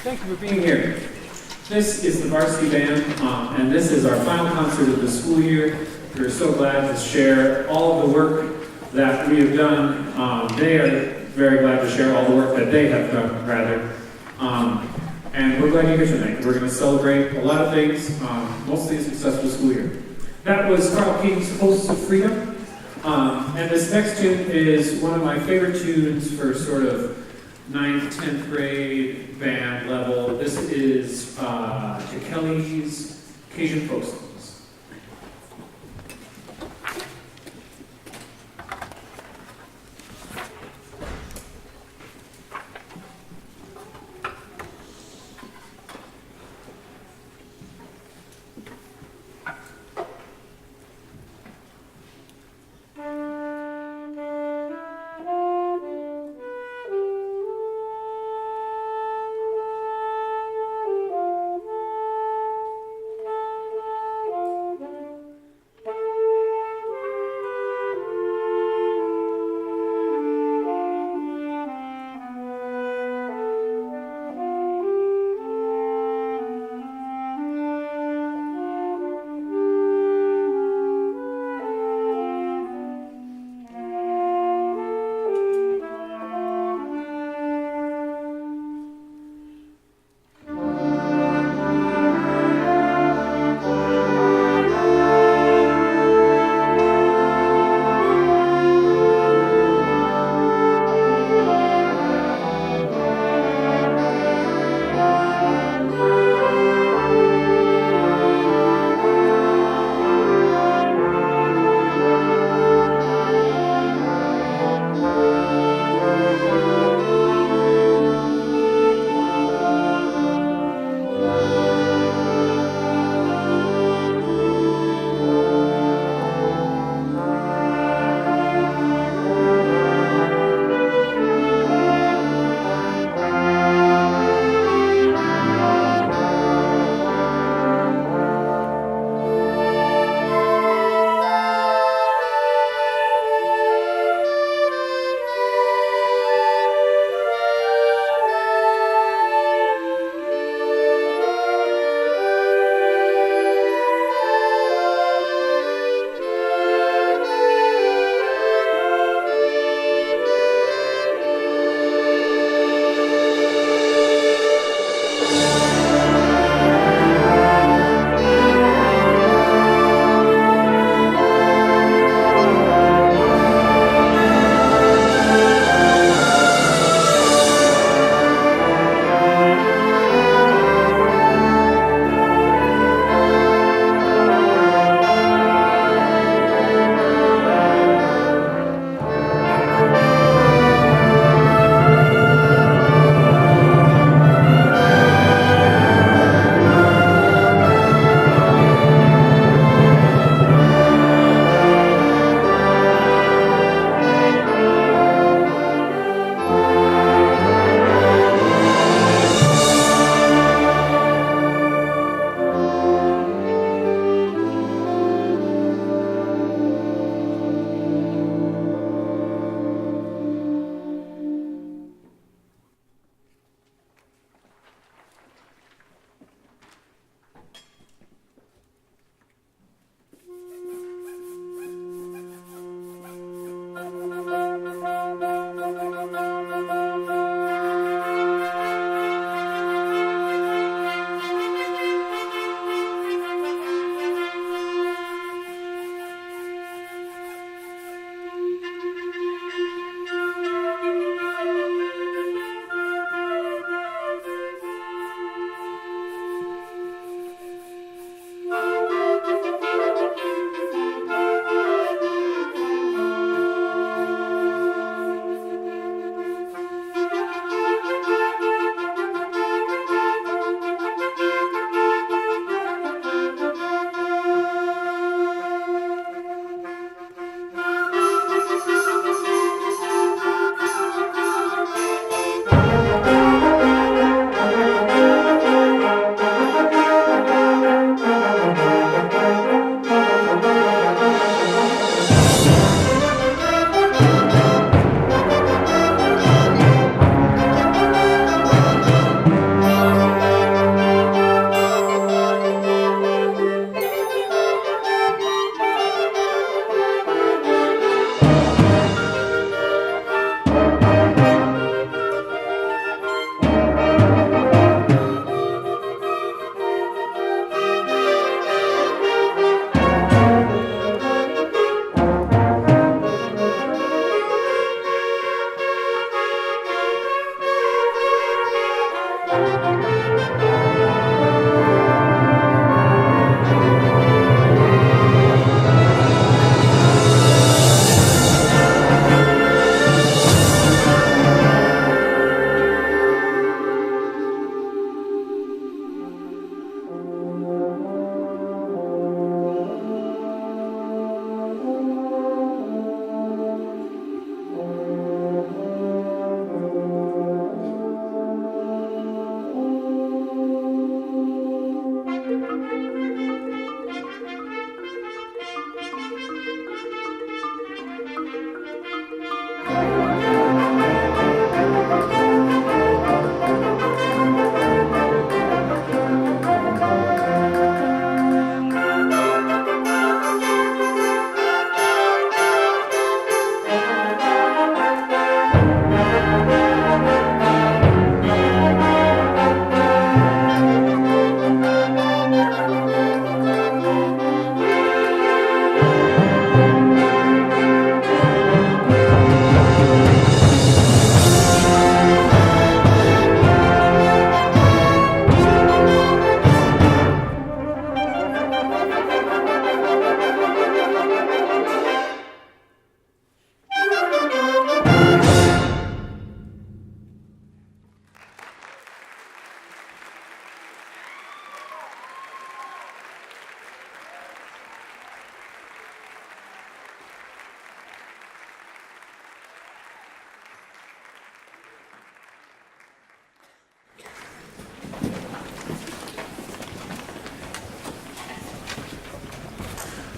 Thank you for being here. This is the varsity band, and this is our final concert of the school year. We're so glad to share all of the work that we have done. They are very glad to share all the work that they have done, rather. And we're glad you're here tonight. We're going to celebrate a lot of things, mostly a successful school year. That was Carl King's Hosts of Freedom. And this next tune is one of my favorite tunes for sort of 9th, 10th grade band level. This is Kelly's Cajun Folk Songs.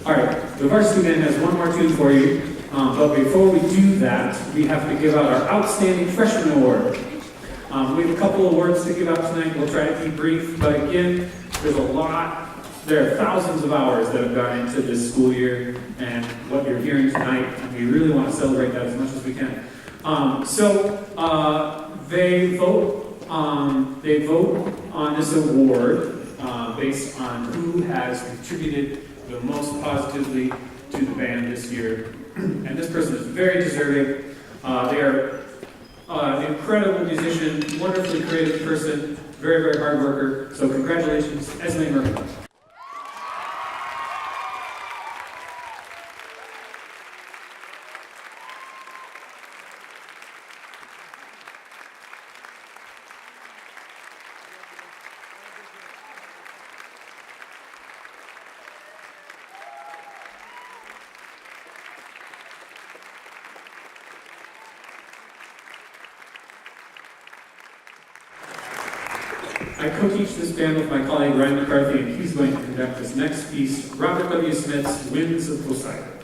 All right, the varsity band has one more tune for you, but before we do that, we have to give out our Outstanding Freshman Award. We have a couple of awards to give out tonight. We'll try to be brief, but again, there's a lot. There are thousands of hours that have gone into this school year, and what you're hearing tonight, and we really want to celebrate that as much as we can. They vote on this award based on who has contributed the most positively to the band this year. And this person is very deserving. They are an incredible musician, wonderfully creative person, very, very hard worker. So congratulations, Esme Murphy. I co-teach this band with my colleague Ryan McCarthy, and he's going to conduct this next piece, Robert W. Smith's Winds of Poseidon.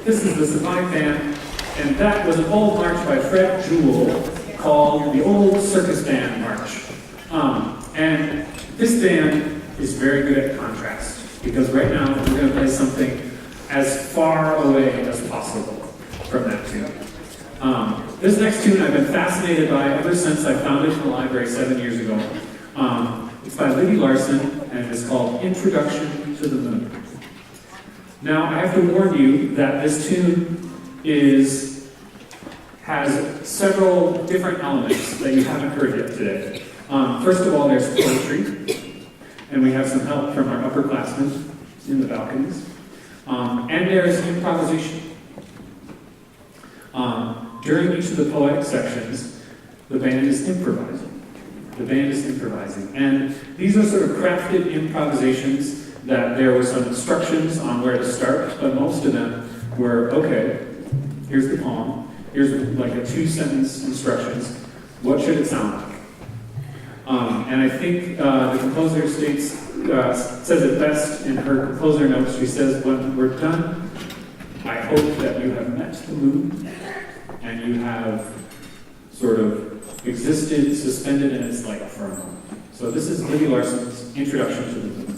This is the Sublime Band, and that was an old march by Fred Jewell called the Old Circus Band March. And this band is very good at contrast, because right now we're going to play something as far away as possible from that tune. This next tune I've been fascinated by ever since I found it in the library 7 years ago. It's by Libby Larsen, and it's called Introduction to the Moon. Now, I have to warn you that this tune has several different elements that you haven't heard yet today. First of all, there's poetry, and we have some help from our upperclassmen in the balconies. And there's improvisation. During each of the poetic sections, the band is improvising. And these are sort of crafted improvisations that there were some instructions on where to start, but most of them were, okay, here's the poem, here's like a 2-sentence instructions, what should it sound like? And I think the composer says it best in her composer notes. She says, when we're done, I hope that you have met the moon and you have sort of existed, suspended in its light for a moment. So this is Libby Larsen's Introduction to the Moon.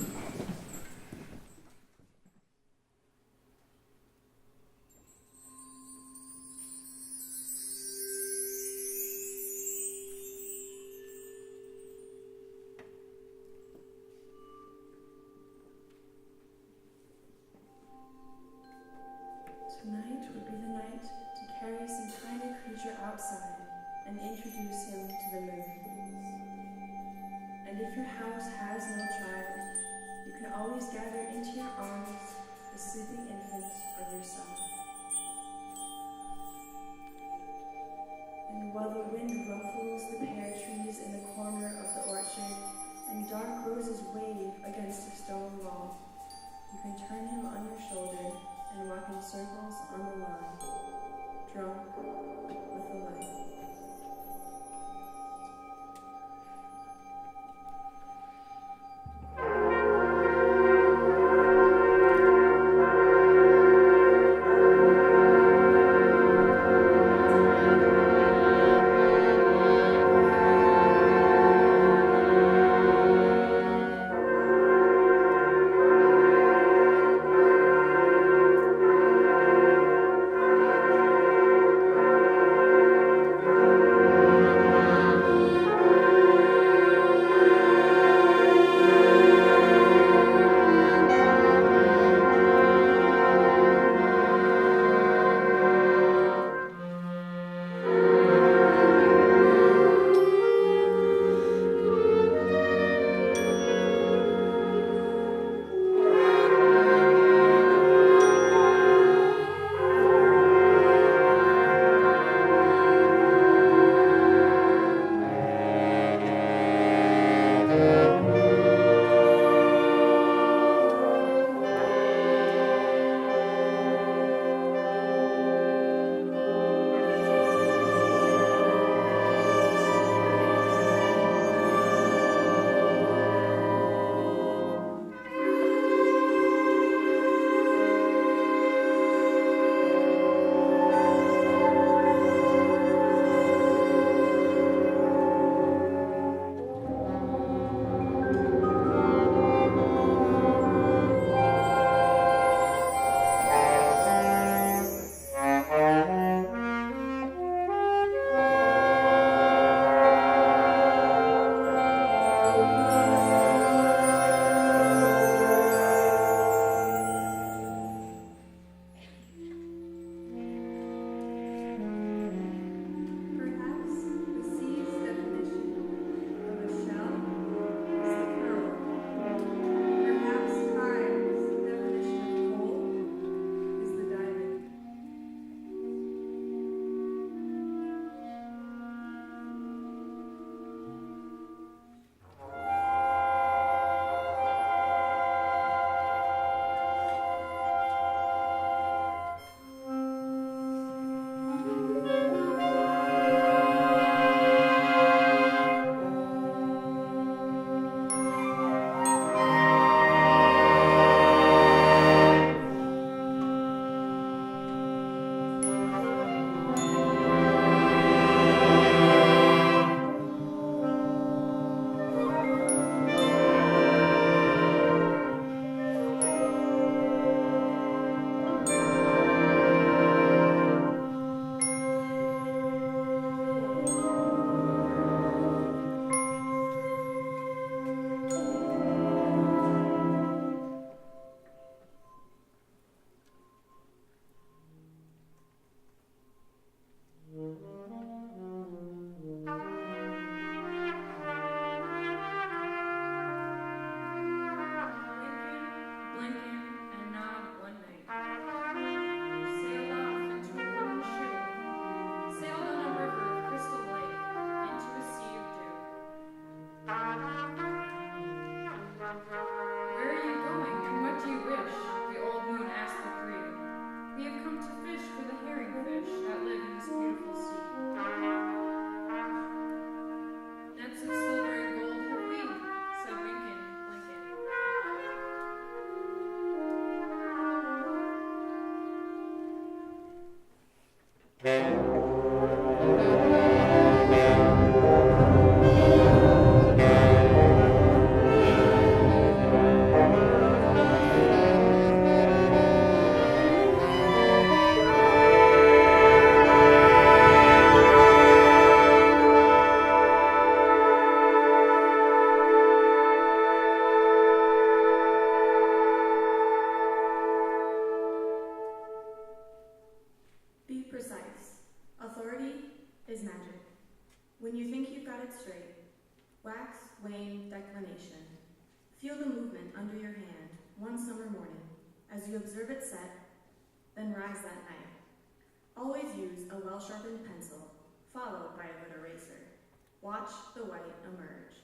Tonight would be the night to carry some tiny creature outside and introduce him to the moon. And if your house has no child, you can always gather into your arms the sleeping infant of your son. And while the wind ruffles the pear trees in the corner of the orchard and dark roses wave against a stone wall, you can turn him on your shoulder and walk in circles on the lawn, drunk with the light. precise. Authority is magic. When you think you've got it straight, wax, wane, declination. Feel the movement under your hand one summer morning as you observe it set, then rise that night. Always use a well-sharpened pencil, followed by a good eraser. Watch the white emerge.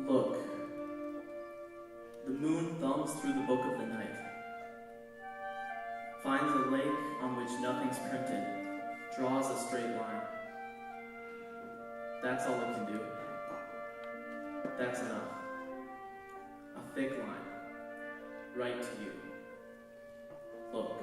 Look, the moon thumbs through the book of the night, finds a lake on which nothing's printed, draws a straight line. That's all it can do. That's enough. A thick line, right to you. Look.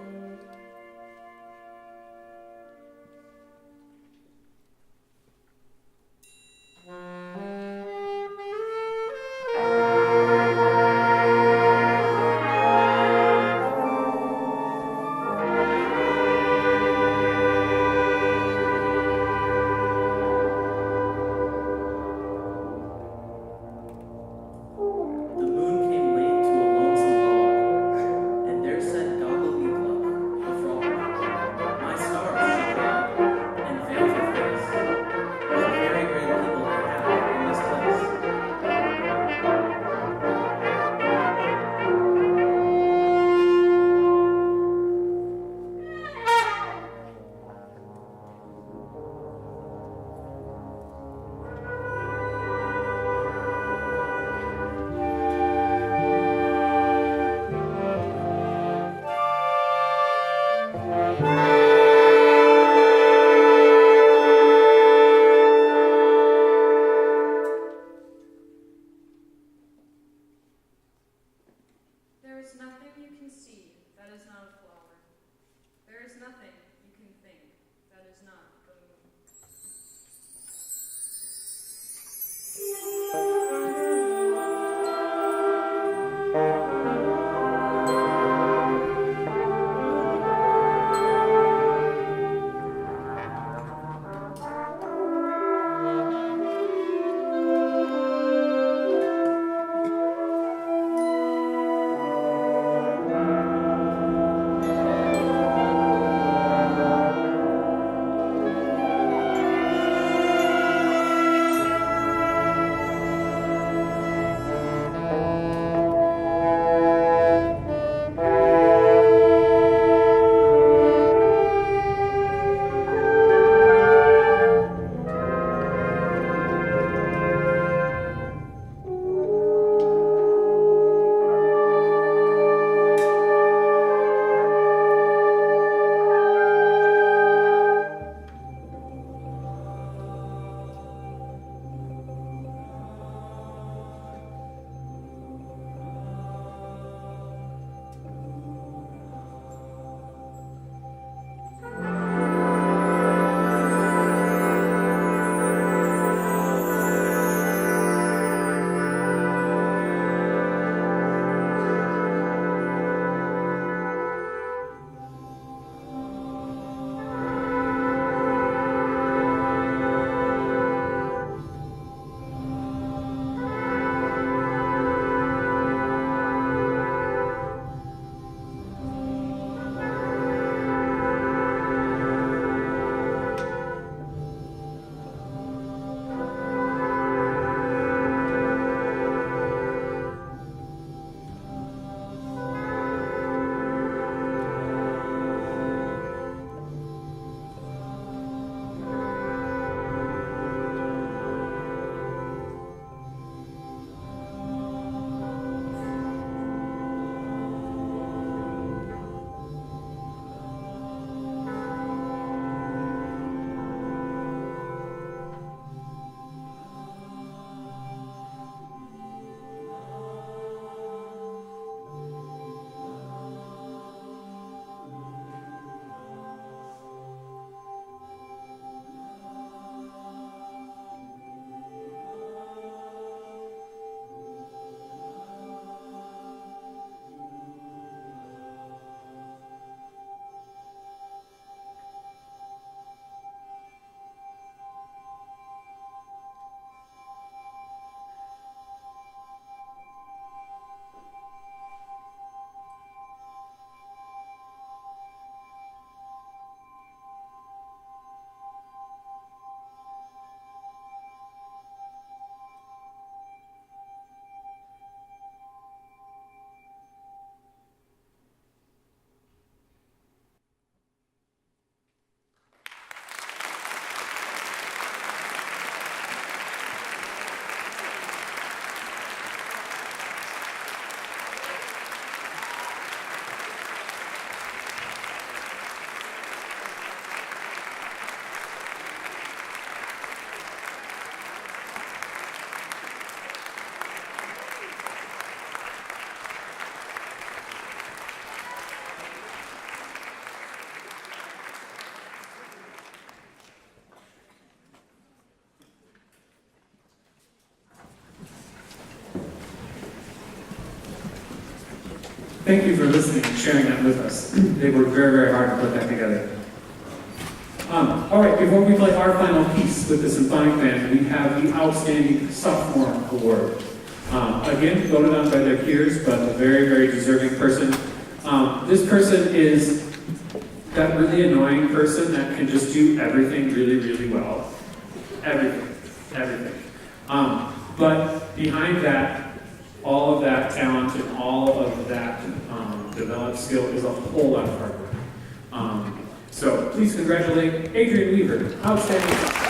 The moon came late to a lonesome log, and there sat Gobbledygook, a There is nothing you can see that is not a flower. There is nothing you can think that is not the moon. Thank you for listening and sharing that with us. They worked very, very hard to put that together. All right, before we play our final piece with the symphonic band, we have the Outstanding Sophomore Award. Again, voted on by their peers, but a very, very deserving person. This person is that really annoying person that can just do everything really, really well. Everything. But behind that, all of that talent and all of that developed skill is a whole lot of hard work. So please congratulate Adrian Weaver, outstanding.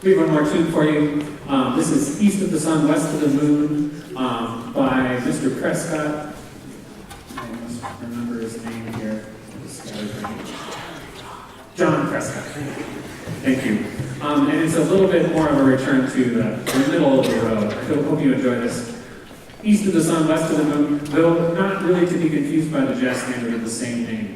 We have one more tune for you. This is East of the Sun, West of the Moon by Mr. Prescott. I must remember his name here. John Prescott. Thank you. And it's a little bit more of a return to the middle of the road. I hope you enjoy this. East of the Sun, West of the Moon, though not really to be confused by the jazz standard of the same name.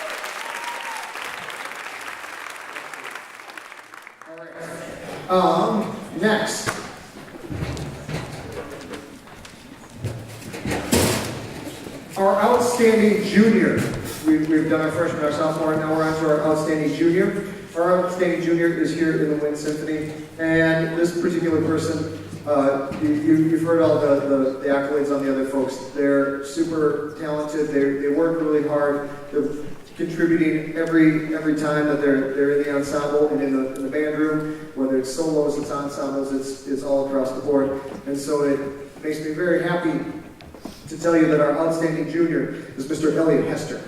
Next. Our outstanding junior. We've done our freshman, our sophomore, and now we're on to our outstanding junior. Our outstanding junior is here in the Wind Symphony, and this particular person, you've heard all the accolades on the other folks. They're super talented. They work really hard. They're contributing every time that they're in the ensemble and in the band room, whether it's solos, it's ensembles, it's all across the board. And so it makes me very happy to tell you that our outstanding junior is Mr. Elliot Hester.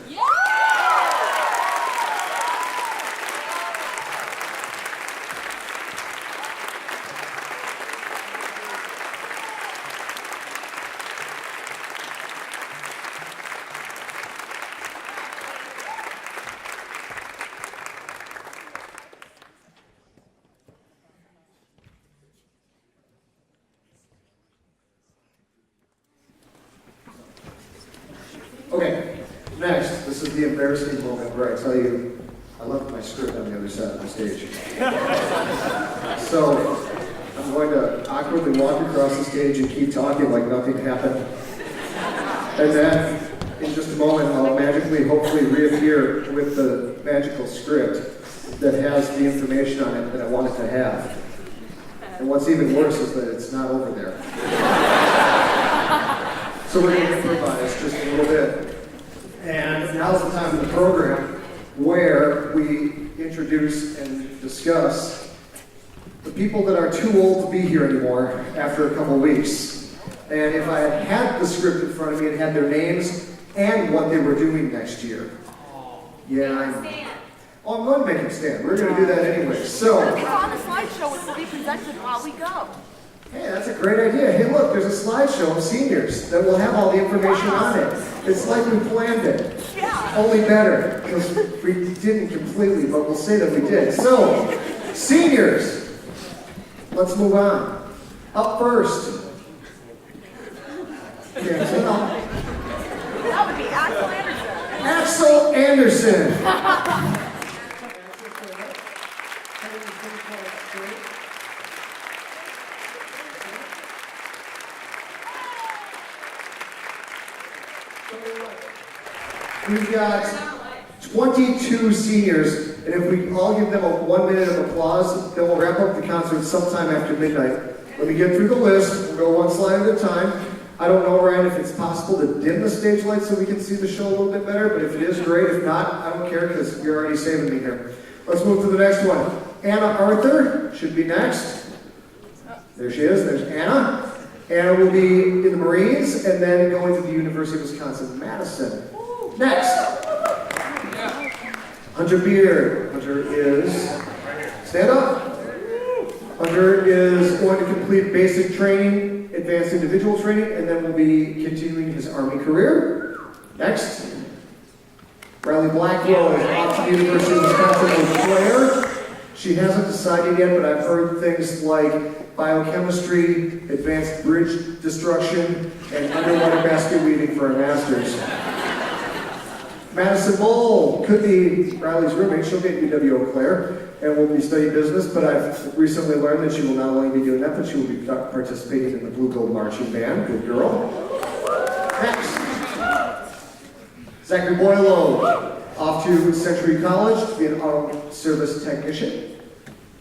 Okay, next, this is the embarrassing moment where I tell you I left my script on the other side of the stage. So I'm going to awkwardly walk across the stage and keep talking like nothing happened. And then, in just a moment, I'll magically, hopefully, reappear with the magical script that has the information on it that I want it to have. And what's even worse is that it's not over there. So we're going to improvise just a little bit. And now's the time in the program where we introduce and discuss the people that are too old to be here anymore after a couple weeks. And if I had had the script in front of me and had their names and what they were doing next year. Yeah, I know. Oh, I'm going to make them stand. We're going to do that anyway. So, it's on the slideshow, which will be presented while we go. Hey, that's a great idea. Hey, look, there's a slideshow of seniors that will have all the information on it. It's like we planned it. Yeah. Only better, because we didn't completely, but we'll say that we did. So, seniors, let's move on. Up first. Yeah, so That would be Axel Anderson. Axel Anderson. We've got 22 seniors, and if we all give them a 1 minute of applause, then we'll wrap up the concert sometime after midnight. Let me get through the list. We'll go one slide at a time. I don't know, Ryan, if it's possible to dim the stage lights so we can see the show a little bit better, but if it is, great. If not, I don't care because you're already saving me here. Let's move to the next one. Anna Arthur should be next. There she is. There's Anna. Anna will be in the Marines and then going to the University of Wisconsin-Madison. Next. Hunter Beard. Hunter is, stand up. Hunter is going to complete basic training, advanced individual training, and then will be continuing his Army career. Next. Riley Blackwell is off to the University of Wisconsin-Eau Claire. She hasn't decided yet, but I've heard things like biochemistry, advanced bridge destruction, and underwater basket weaving for a master's. Madison Bull could be Riley's roommate. She'll get UW Eau Claire and will be studying business, but I've recently learned that she will not only be doing that, but she will be participating in the Blue Gold Marching Band. Good girl. Next. Zachary Boileau, off to Century College to be an auto service technician.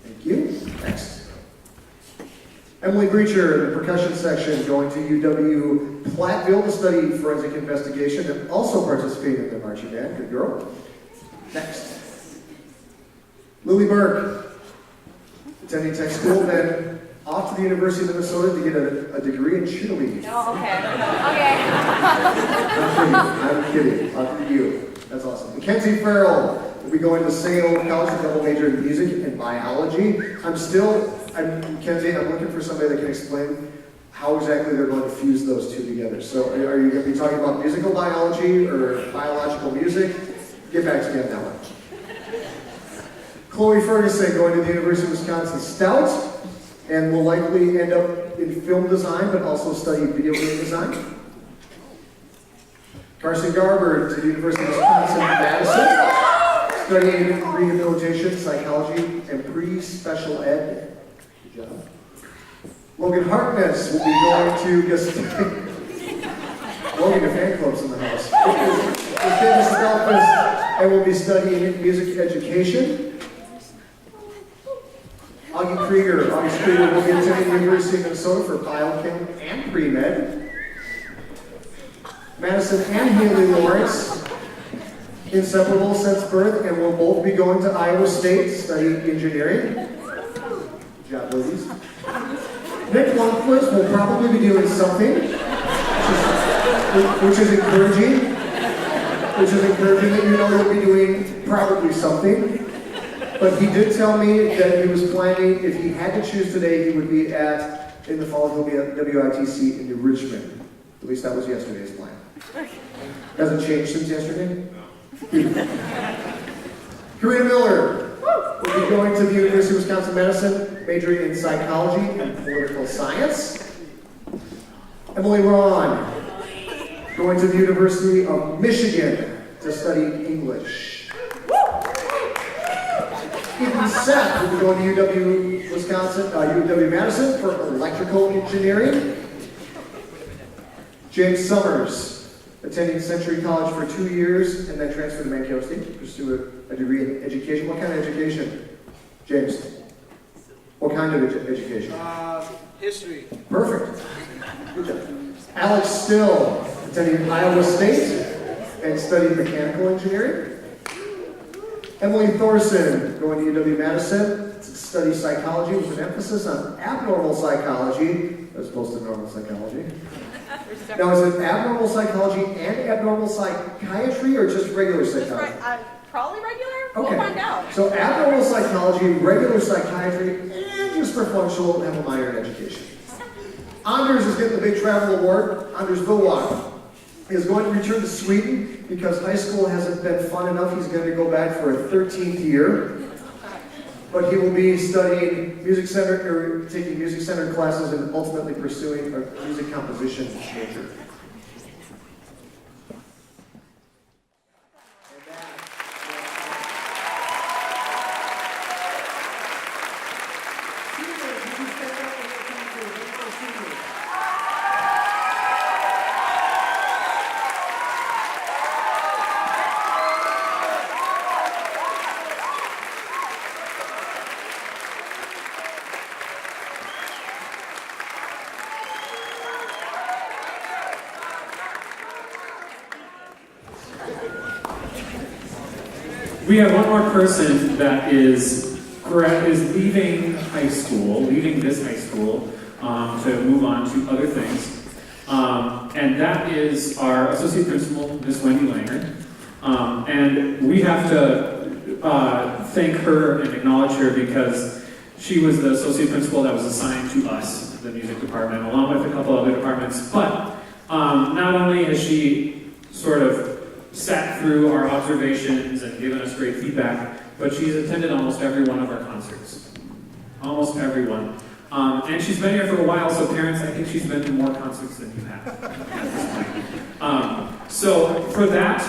Thank you. Next. Emily Breacher, in the percussion section, going to UW Platteville to study forensic investigation and also participate in the marching band. Good girl. Next. Lily Burke, attending tech school, then off to the University of Minnesota to get a degree in cheerleading. Oh, okay. I'm kidding. Off to you. That's awesome. Mackenzie Farrell will be going to Sale College to double major in music and biology. Mackenzie, I'm looking for somebody that can explain how exactly they're going to fuse those two together. So are you going to be talking about musical biology or biological music? Get back to me on that one. Chloe Ferguson going to the University of Wisconsin Stout and will likely end up in film design but also study video game design. Carson Garber to the University of Wisconsin-Madison, studying rehabilitation, psychology, and pre-special ed. Good job. Logan Harkness will be going to guess. Logan, the fan club's in the house. His name is Stelfus and will be studying music education. August Krieger will be attending the University of Minnesota for biochem and pre-med. Madison and Haley Lawrence, inseparable since birth, and will both be going to Iowa State to study engineering. Good job, ladies. Nick Lundquist will probably be doing something, which is encouraging. Which is encouraging that you know he'll be doing probably something. But he did tell me that he was planning, if he had to choose today, he would be in the fall, he'll be at WITC in New Richmond. At least that was yesterday's plan. Hasn't changed since yesterday? No. Karina Miller will be going to the University of Wisconsin-Madison, majoring in psychology and political science. Emily Ron, going to the University of Michigan to study English. Ethan Seth will be going to UW-Madison for electrical engineering. James Summers, attending Century College for 2 years and then transferred to Mankato State to pursue a degree in education. What kind of education, James? What kind of education? History. Perfect. Good job. Alex Still, attending Iowa State and studying mechanical engineering. Emily Thorson, going to UW-Madison to study psychology with an emphasis on abnormal psychology as opposed to normal psychology. Now, is it abnormal psychology and abnormal psychiatry or just regular psychology? Probably regular? Okay. We'll find out. So abnormal psychology, regular psychiatry, and just for functional, have a minor in education. Anders is getting the big travel award. Anders Vilwak is going to return to Sweden because high school hasn't been fun enough. He's going to go back for a 13th year. But he will be studying music center, or taking music center classes and ultimately pursuing a music composition major. We have one more person that is leaving high school, leaving this high school, to move on to other things. And that is our associate principal, Miss Wendy Langer. And we have to thank her and acknowledge her because she was the associate principal that was assigned to us, the music department, along with a couple other departments. But not only has she sort of sat through our observations and given us great feedback, but she's attended almost every one of our concerts. Almost every one. And she's been here for a while, so parents, I think she's been to more concerts than you have at this point. So for that,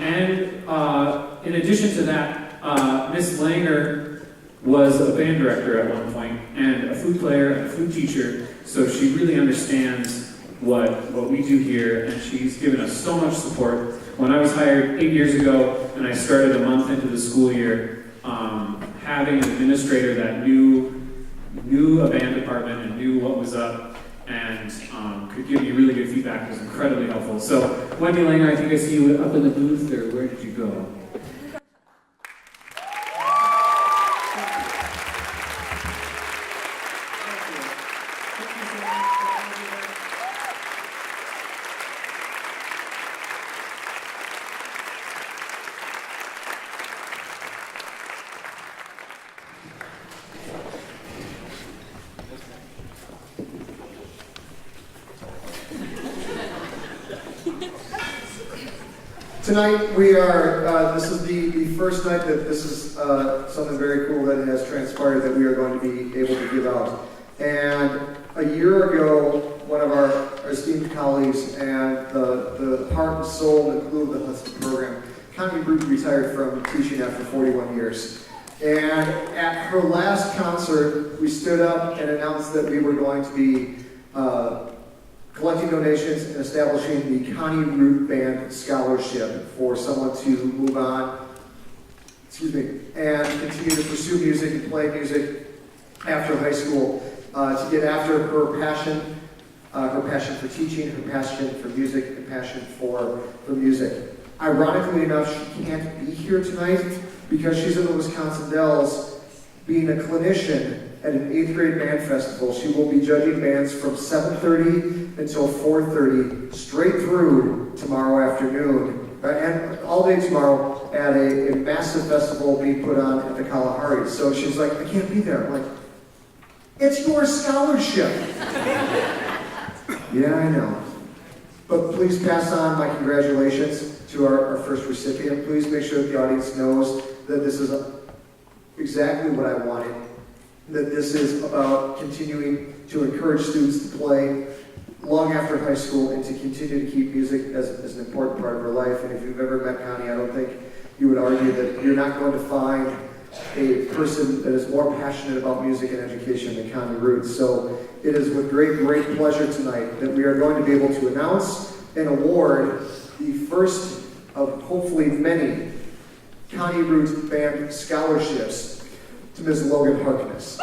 and in addition to that, Miss Langer was a band director at one point, and a flute player and a flute teacher, so she really understands what we do here, and she's given us so much support. When I was hired 8 years ago, and I started a month into the school year, having an administrator that knew a band department and knew what was up, and could give me really good feedback was incredibly helpful. So, Wendy Langer, I think I see you up in the booth, or where did you go? Tonight we are, this is the first night that this is something very cool that has transpired that we are going to be able to give out. And a year ago, one of our esteemed colleagues and the heart and soul and glue of the Hudson program, Connie Root, retired from teaching after 41 years. And at her last concert, we stood up and announced that we were going to be collecting donations and establishing the Connie Root Band Scholarship for someone to move on, and continue to pursue music and play music after high school, to get after her passion for teaching, her passion for music, and passion for music. Ironically enough, she can't be here tonight because she's in the Wisconsin Dells being a clinician at an 8th grade band festival. She will be judging bands from 7:30 until 4:30, straight through tomorrow afternoon, and all day tomorrow at a massive festival being put on at the Kalahari. So she's like, I can't be there. I'm like, it's your scholarship. Yeah, I know. But please pass on my congratulations to our first recipient. Please make sure that the audience knows that this is exactly what I wanted, that this is about continuing to encourage students to play long after high school and to continue to keep music as an important part of her life. And if you've ever met Connie, I don't think you would argue that you're not going to find a person that is more passionate about music and education than Connie Root. So it is with great pleasure tonight that we are going to be able to announce and award the first of hopefully many Connie Root Band scholarships to Ms. Logan Harkness.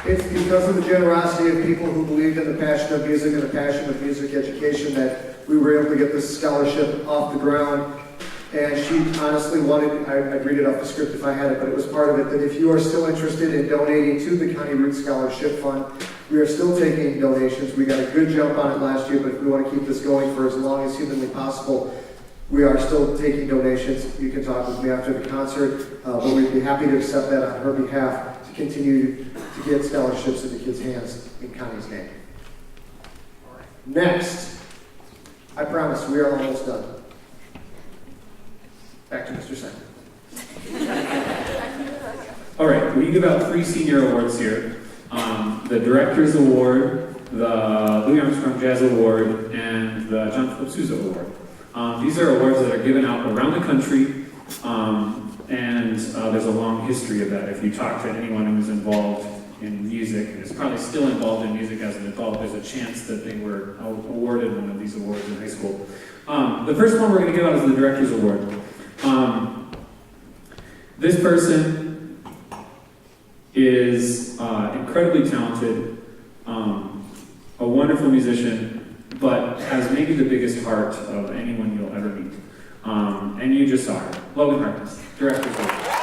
It's because of the generosity of people who believed in the passion of music and the passion of music education that we were able to get this scholarship off the ground. And she honestly wanted, I'd read it off the script if I had it, but it was part of it, that if you are still interested in donating to the Connie Root Scholarship Fund, we are still taking donations. We got a good jump on it last year, but if we want to keep this going for as long as humanly possible, we are still taking donations. You can talk with me after the concert, but we'd be happy to accept that on her behalf to continue to get scholarships into kids' hands in Connie's name. Next, I promise we are almost done. Back to Mr. Simon. All right, we give out 3 senior awards here. The Director's Award, the Louis Armstrong Jazz Award, and the John Philip Sousa Award. These are awards that are given out around the country, and there's a long history of that. If you talk to anyone who's involved in music, and is probably still involved in music as an adult, there's a chance that they were awarded one of these awards in high school. The first one we're going to give out is the Director's Award. This person is incredibly talented, a wonderful musician, but has maybe the biggest heart of anyone you'll ever meet. And you just saw her. Logan Harkness, Director's Award.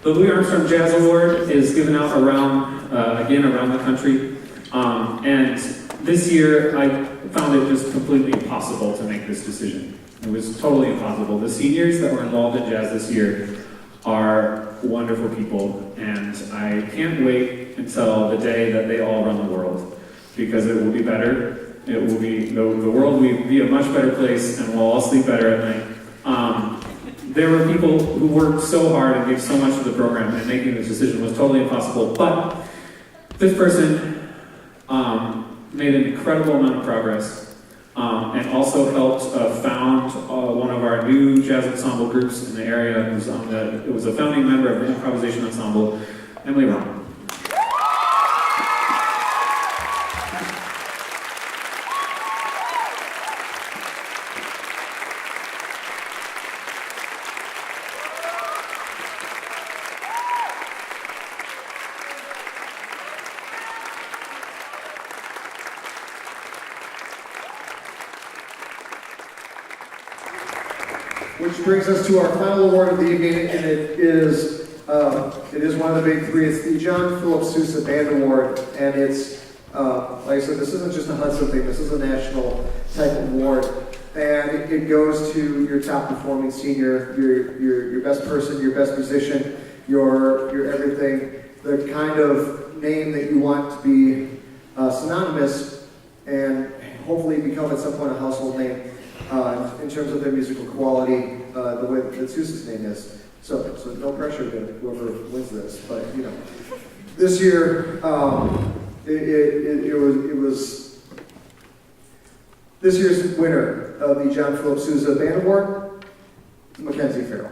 The Louis Armstrong Jazz Award is given out around the country. And this year, I found it just completely impossible to make this decision. It was totally impossible. The seniors that were involved in jazz this year are wonderful people, and I can't wait until the day that they all run the world, because it will be better. It will be, the world will be a much better place, and we'll all sleep better at night. There were people who worked so hard and gave so much to the program, and making this decision was totally impossible. But this person made an incredible amount of progress, and also helped found one of our new jazz ensemble groups in the area. It was a founding member of the improvisation ensemble, Emily Ron. which brings us to our final award of the evening, and it is one of the big three. It's the John Philip Sousa Band Award, and it's like I said, this isn't just a Hudson thing. This is a national type of award, and it goes to your top performing senior, your best person, your best musician, your everything, the kind of name that you want to be synonymous and hopefully become at some point a household name in terms of their musical quality, the way that Sousa's name is. So no pressure to whoever wins this, but you know, this year it was this year's winner of the John Philip Sousa Band Award, Mackenzie Farrell.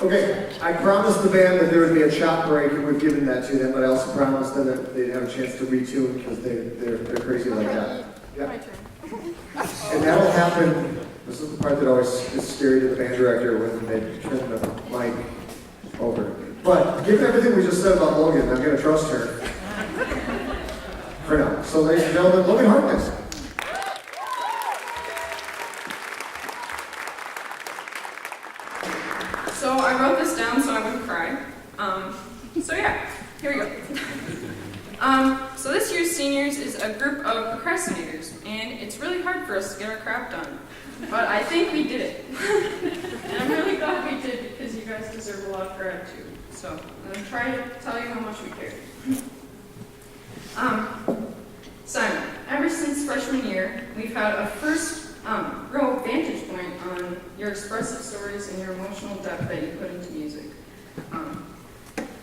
Okay, I promised the band that there would be a chop break, and we've given that to them, but I also promised them that they'd have a chance to retune because they're crazy like that. Yeah. My turn. And that'll happen, this is the part that always is scary to the band director when they turn the mic over. But given everything we just said about Logan, I'm going to trust her. For now. So ladies and gentlemen, Logan Harkness. So I wrote this down so I wouldn't cry. So yeah, here we go. So this year's seniors is a group of procrastinators, and it's really hard for us to get our crap done. But I think we did it. And I'm really glad we did because you guys deserve a lot of gratitude. So I'm going to try to tell you how much we care. Simon, ever since freshman year, we've had a first real vantage point on your expressive stories and your emotional depth that you put into music.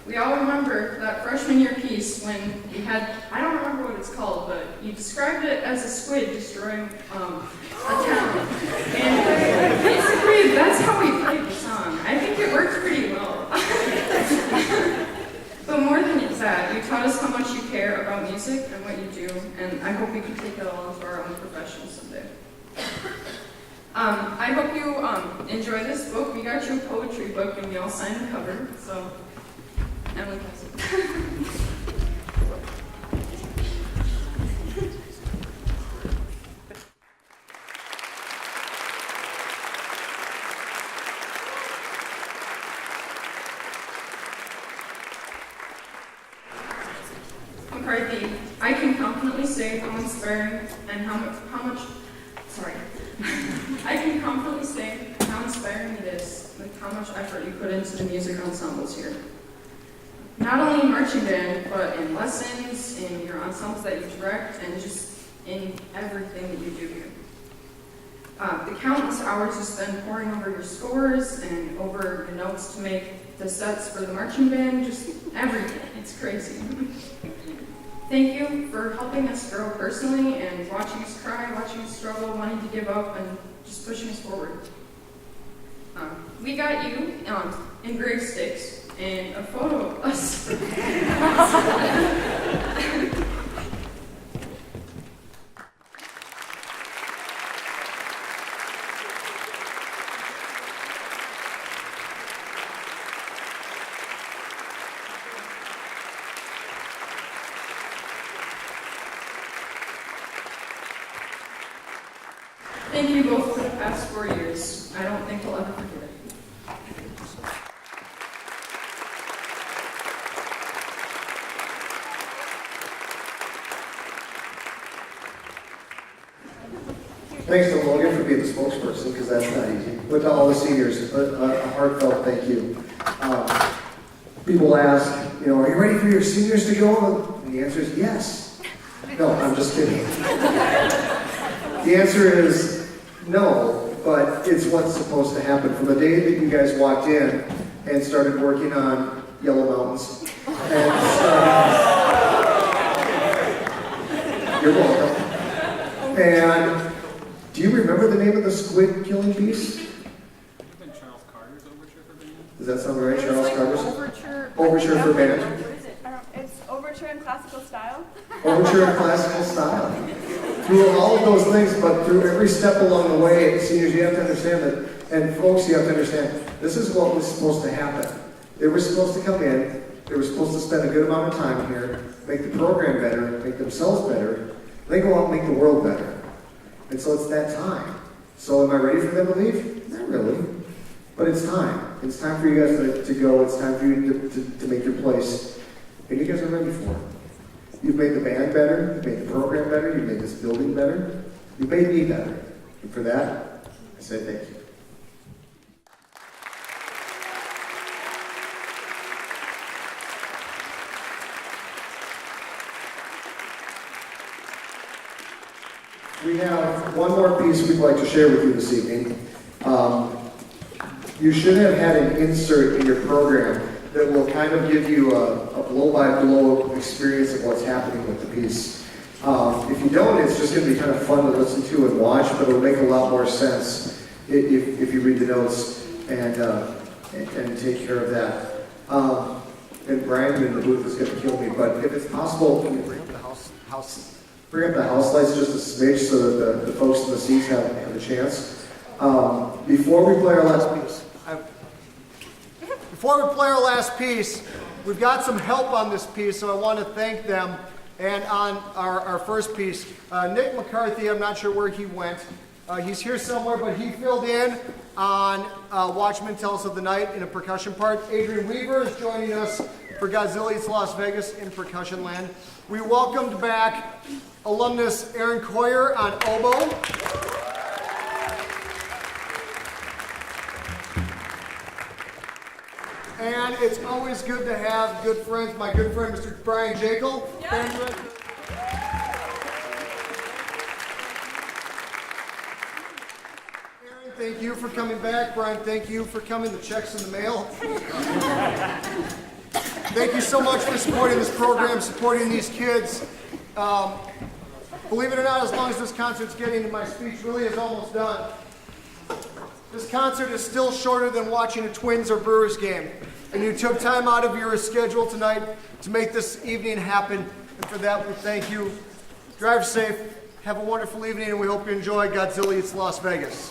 We all remember that freshman year piece when you had, I don't remember what it's called, but you described it as a squid destroying a town. And basically, that's how we played the song. I think it worked pretty well. But more than that, you taught us how much you care about music and what you do, and I hope we can take that all into our own profession someday. I hope you enjoy this book. We got you a poetry book and we all signed the cover, so Emily has it. McCarthy, I can confidently say how inspiring and how much I can confidently say how inspiring it is with how much effort you put into the music ensembles here. Not only in marching band, but in lessons, in your ensembles that you direct, and just in everything that you do here. The countless hours you spend poring over your scores and over your notes to make the sets for the marching band, just everything. It's crazy. Thank you for helping us grow personally and watching us cry, watching us struggle, wanting to give up, and just pushing us forward. We got you engraved sticks and a photo of us. Thank you both for the past 4 years. I don't think we'll ever forget it. Thanks to Logan for being the spokesperson, because that's not easy. But to all the seniors, a heartfelt thank you. People ask, are you ready for your seniors to go? And the answer is yes. No, I'm just kidding. The answer is no, but it's what's supposed to happen. From the day that you guys walked in and started working on Yellow Mountains, and you're welcome. And do you remember the name of the squid killing piece? Charles Carter's Overture for Band? Does that sound right, Charles Carter's? Overture. Overture for band? What is it? It's overture in classical style. Overture in classical style. Through all of those things, but through every step along the way, seniors, you have to understand that, and folks, you have to understand, this is what was supposed to happen. They were supposed to come in, they were supposed to spend a good amount of time here, make the program better, make themselves better, they go out and make the world better. And so it's that time. So am I ready for them to leave? Not really. But it's time. It's time for you guys to go. It's time for you to make your place. And you guys are ready for it. You've made the band better. You've made the program better. You've made this building better. You've made me better. And for that, I say thank you. We have one more piece we'd like to share with you this evening. You should have had an insert in your program that will kind of give you a blow-by-blow experience of what's happening with the piece. If you don't, it's just going to be kind of fun to listen to and watch, but it'll make a lot more sense if you read the notes and take care of that. And Brian in the booth is going to kill me, but if it's possible, can you bring up the bring up the house lights just a smidge so that the folks in the seats have a chance. Before we play our last piece, we've got some help on this piece, so I want to thank them. And on our first piece, Nick McCarthy, I'm not sure where he went. He's here somewhere, but he filled in on Watchmen Tales of the Night in a percussion part. Adrian Weaver is joining us for Godzilla Eats Las Vegas in percussion land. We welcomed back alumnus Aaron Coyer on oboe. And it's always good to have good friends, my good friend Mr. Brian Jekyll. Aaron, thank you for coming back. Brian, thank you for coming. The check's in the mail. Thank you so much for supporting this program, supporting these kids. Believe it or not, as long as this concert's getting to my speech really is almost done. This concert is still shorter than watching a Twins or Brewers game. And you took time out of your schedule tonight to make this evening happen. And for that, we thank you. Drive safe. Have a wonderful evening, and we hope you enjoy Godzilla Eats Las Vegas.